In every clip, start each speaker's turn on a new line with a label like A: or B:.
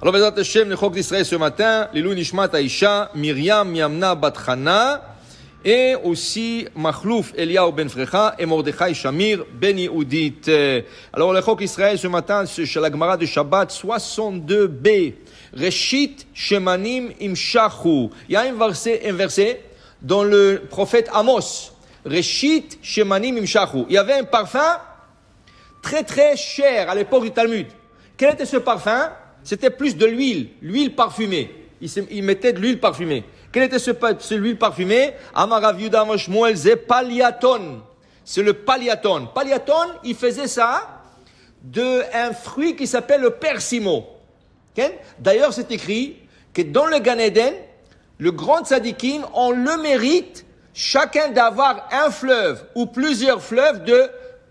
A: Alors, Bezrat Hashem, le Chok d'Israël ce matin, Lilou Nishmat Aisha, Myriam Yamna Bat Chana, et aussi Machlouf Eliyahu Ben Frecha et Mordechai Shamir Ben Yehudit. Alors, le Chok Israël ce matin, chez la Gemara de Shabbat 62b, Reshit Shemanim Imshachu. Il y a un verset dans le prophète Amos. Reshit Shemanim Imshachu. Il y avait un parfum très très cher à l'époque du Talmud. Quel était ce parfum? C'était plus de l'huile parfumée. Il mettait de l'huile parfumée. Quel était ce l'huile parfumée? Amar Rav Yehuda Amar Shmuel, c'est paliaton. C'est le paliaton. Paliaton, il faisait ça d'un fruit qui s'appelle le persimo. Okay? D'ailleurs, c'est écrit que dans le Gan Eden, le grand tzadikim, on le mérite chacun d'avoir un fleuve ou plusieurs fleuves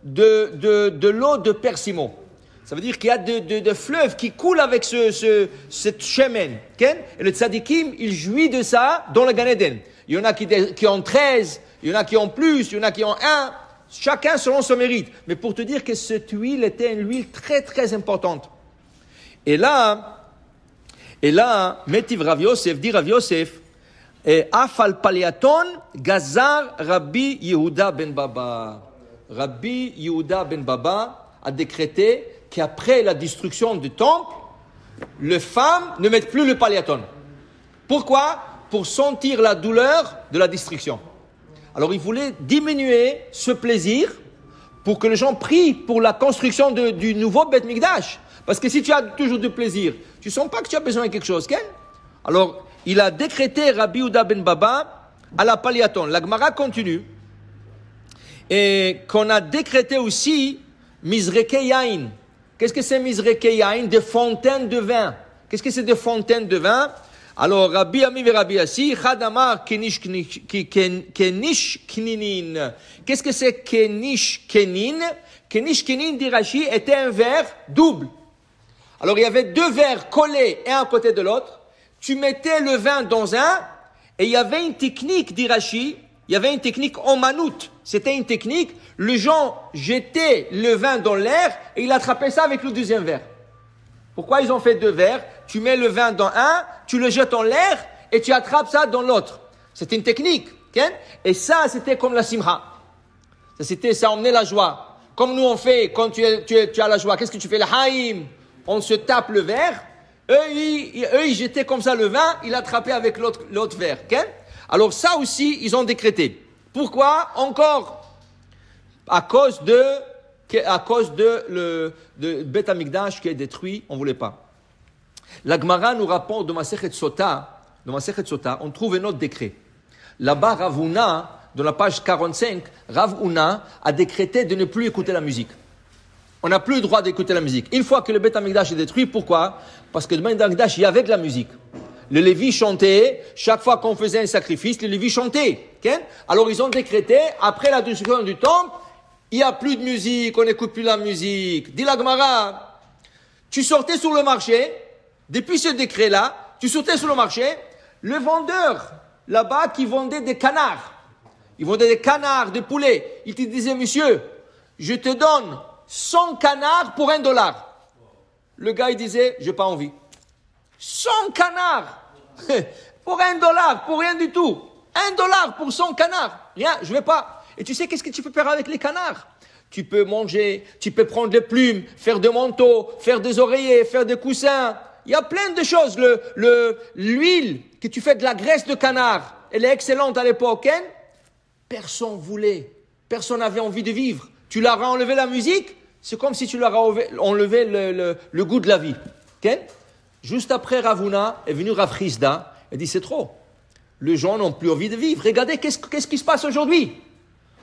A: de l'eau de persimo. Ça veut dire qu'il y a de fleuves qui coulent avec cette chemin. Okay? Et le tzadikim, il jouit de ça dans le Gan Eden. Il y en a qui ont 13, il y en a qui ont plus, il y en a qui ont 1. Chacun selon son mérite. Mais pour te dire que cette huile était une huile très très importante. Et là, Metiv Rav Yosef, dit Rav Yosef, Afal Paliaton, Gazar Rabbi Yehuda ben Baba. Rabbi Yehuda ben Baba a décrété qu'après la destruction du temple, les femmes ne mettent plus le paliaton. Pourquoi? Pour sentir la douleur de la destruction. Alors il voulait diminuer ce plaisir pour que les gens prient pour la construction du nouveau Beth Mikdash. Parce que si tu as toujours du plaisir, tu ne sens pas que tu as besoin de quelque chose. Ken? Alors il a décrété Rabbi Yehuda ben Baba à la paliaton. La Gemara continue. Et qu'on a décrété aussi Mizreke Yain. Qu'est-ce que c'est Mizreke Yain? Des fontaines de vin. Qu'est-ce que c'est des fontaines de vin? Alors, Rabbi Ami et Rabbi Assi, Chadamar Kenish Kninin. Qu'est-ce que c'est Kenish Kenin? Kenish Kenin, dit Rashi, était un verre double. Alors, il y avait deux verres collés un à côté de l'autre. Tu mettais le vin dans un, et il y avait une technique, dit Rashi, il y avait une technique en manout. C'était une technique, les gens jetaient le vin dans l'air et ils attrapaient ça avec le deuxième verre. Pourquoi ils ont fait deux verres? Tu mets le vin dans un, tu le jettes en l'air et tu attrapes ça dans l'autre. C'était une technique. Okay? Et ça, c'était comme la simha. Ça emmenait la joie. Comme nous on fait quand tu as la joie. Qu'est-ce que tu fais? Le haïm. On se tape le verre. Eux, ils jetaient comme ça le vin, ils l'attrapaient avec l'autre verre. Okay? Alors ça aussi, ils ont décrété. Pourquoi? Encore à cause de Beth Amikdash qui est détruit, on ne voulait pas. La Gemara nous rapporte de Masechet Sota, on trouve un autre décret. Là-bas, Rav Huna, dans la page 45, Rav Huna a décrété de ne plus écouter la musique. On n'a plus le droit d'écouter la musique. Une fois que le Beth Amikdash est détruit, pourquoi? Parce que le Beth Amikdash, il y avait de la musique. Le Lévi chantait, chaque fois qu'on faisait un sacrifice, le Lévi chantait. Okay? Alors ils ont décrété, après la destruction du temple, il n'y a plus de musique, on n'écoute plus la musique. Dit la Gemara, tu sortais sur le marché, depuis ce décret-là, tu sortais sur le marché, le vendeur là-bas qui vendait des canards, il vendait des canards, des poulets, il te disait, monsieur, je te donne 100 canards pour $1. Le gars, il disait, j'ai pas envie. 100 canards pour $1, pour rien du tout. $1 pour 100 canards. Rien, je vais pas. Et tu sais qu'est-ce que tu peux faire avec les canards? Tu peux manger, tu peux prendre des plumes, faire des manteaux, faire des oreillers, faire des coussins. Il y a plein de choses. L'huile que tu fais de la graisse de canard, elle est excellente à l'époque. Hein? Personne voulait. Personne n'avait envie de vivre. Tu leur as enlevé la musique, c'est comme si tu leur as enlevé le goût de la vie. Okay? Juste après Rav Huna est venu Rav Chisda et dit c'est trop. Les gens n'ont plus envie de vivre. Regardez qu'est-ce qui se passe aujourd'hui.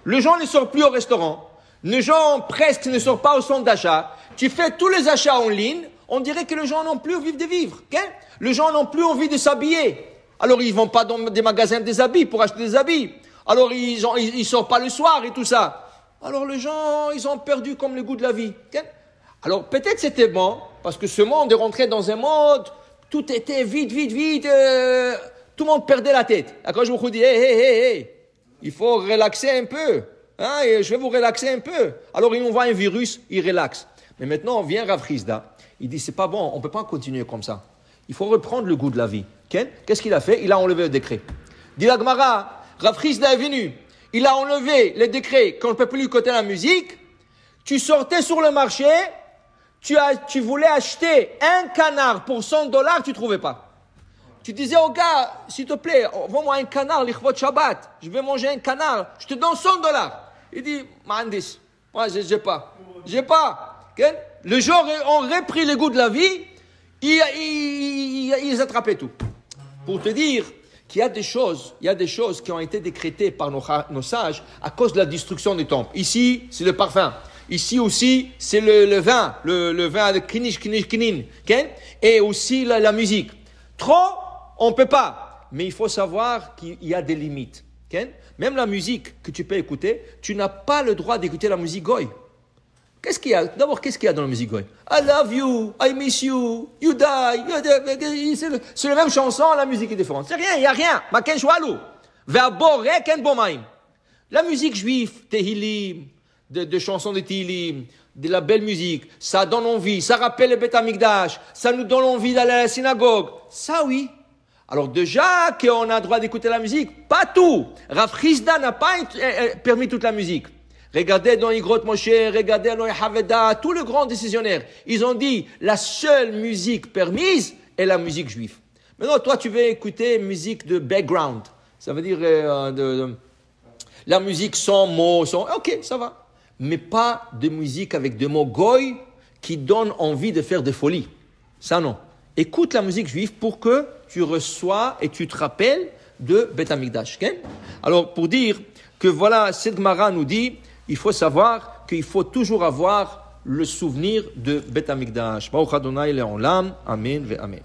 A: Les gens ne sortent plus au restaurant. Les gens presque ne sortent pas au centre d'achat. Tu fais tous les achats en ligne. On dirait que les gens n'ont plus envie de vivre. Okay? Les gens n'ont plus envie de s'habiller. Alors ils vont pas dans des magasins des habits pour acheter des habits. Alors ils sortent pas le soir et tout ça. Alors les gens, ils ont perdu comme le goût de la vie. Okay? Alors peut-être c'était bon, parce que ce monde est rentré dans un mode, tout était vite, tout le monde perdait la tête. Quand je vous dis, hey, il faut relaxer un peu. Hein, et je vais vous relaxer un peu. Alors il envoie un virus, il relaxe. Mais maintenant, vient Rav Chisda, il dit, c'est pas bon, on peut pas continuer comme ça. Il faut reprendre le goût de la vie. Okay? Qu'est-ce qu'il a fait? Il a enlevé le décret. Dit la Gemara, Rav Chisda est venu. Il a enlevé le décret qu'on ne peut plus écouter la musique. Tu sortais sur le marché, tu voulais acheter un canard pour $100, tu ne trouvais pas. Tu disais au gars, s'il te plaît, vends-moi un canard, l'Ichvot Shabbat. Je vais manger un canard, je te donne $100. Il dit, Mandis, moi j'ai pas. Okay? Le jour où on repris le goût de la vie, ils attrapaient tout. Pour te dire qu'il y a des choses qui ont été décrétées par nos sages à cause de la destruction des temples. Ici, c'est le parfum. Ici aussi, c'est le vin, le vin de kinish, okay? Et aussi la musique. Trop, on peut pas. Mais il faut savoir qu'il y a des limites. Okay? Même la musique que tu peux écouter, tu n'as pas le droit d'écouter la musique goy. Qu'est-ce qu'il y a? D'abord, qu'est-ce qu'il y a dans la musique goy? I love you, I miss you, you die. C'est la même chanson, la musique est différente. C'est rien, il n'y a rien. Maken shwalu. Ve'aborek en bomaim. La musique juive, Tehillim, de chansons de Tehillim, de la belle musique, ça donne envie, ça rappelle le Beth Amikdash, ça nous donne envie d'aller à la synagogue. Ça, oui. Alors déjà qu'on a le droit d'écouter la musique, pas tout. Rav Chisda n'a pas permis toute la musique. Regardez dans Igrot Moshe, regardez dans Haveda, tous les grands décisionnaires. Ils ont dit, la seule musique permise est la musique juive. Maintenant, toi, tu veux écouter musique de background. Ça veut dire la musique sans mots, ok, ça va. Mais pas de musique avec des mots goy qui donnent envie de faire des folies. Ça, non. Écoute la musique juive pour que tu reçois et tu te rappelles de Beth Amikdash. Okay? Alors, pour dire que voilà, cette Gemara nous dit, il faut savoir qu'il faut toujours avoir le souvenir de Beth Amikdash. Baruch Adonai le'olam. Amen ve amen.